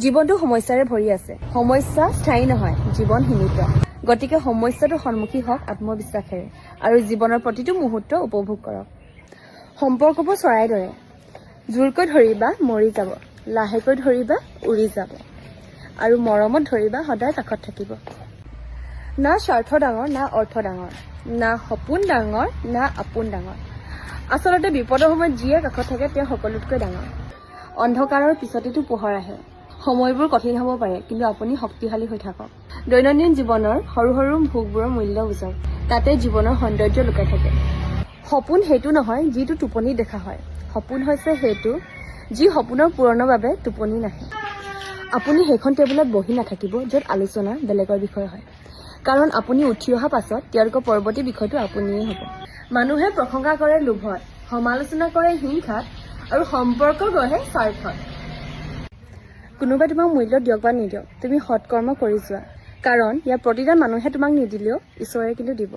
জীৱনটো সমস্যাৰে ভৰি আছে। সমস্যা স্থায়ী নহয়, জীৱন সীমিত। গতিকে সমস্যাটোৰ সন্মুখীন হওক আত্মবিশ্বাসেৰে আৰু জীৱনৰ প্ৰতিটো মুহূৰ্ত উপভোগ কৰক। সম্পৰ্কবোৰ চৰাইৰ দৰে, জোৰকৈ ধৰিবা মৰি যাব, লাহেকৈ ধৰিবা উৰি যাব, আৰু মৰমত ধৰিবা সদায় কাষত থাকিব। না স্বাৰ্থ ডাঙৰ, না অৰ্থ ডাঙৰ, না সপোন ডাঙৰ, না আপোন ডাঙৰ। আচলতে বিপদৰ সময়ত যিয়ে কাষত থাকে তেওঁ সকলোতকৈ ডাঙৰ। অন্ধকাৰৰ পিছতেতো পোহৰ আহে। সময়বোৰ কঠিন হ'ব পাৰে, কিন্তু আপুনি শক্তিশালী হৈ থাকক। দৈনন্দিন জীৱনৰ সৰু সৰু ভোগবোৰৰ মূল্য বুজক, তাতে জীৱনৰ সৌন্দৰ্য লুকাই থাকে। সপোন সেইটো নহয় যিটো টোপনি দেখা হয়, সপোন হৈছে সেইটো যি সপোনৰ পূৰণৰ বাবে টোপনি নাহে। আপুনি সেইখন টেবুলত বহি নাথাকিব য'ত আলোচনা বেলেগৰ বিষয়ে হয়, কাৰণ আপুনি উঠি অহা পাছত তেওঁলোকৰ পৰৱৰ্তী বিষয়টো আপুনিয়েই হ'ব। মানুহে প্ৰশংসা কৰে লোভত, সমালোচনা কৰে হিংসাত, আৰু সম্পৰ্ক গঢ়ে স্বাৰ্থত। কোনোবাই তোমাক মূল্য দিয়ক বা নিদিয়ক, তুমি সৎকৰ্ম কৰি যোৱা, কাৰণ ইয়াৰ প্ৰতিজন মানুহে তোমাক নিদিলেও ঈশ্বৰে কিন্তু দিব।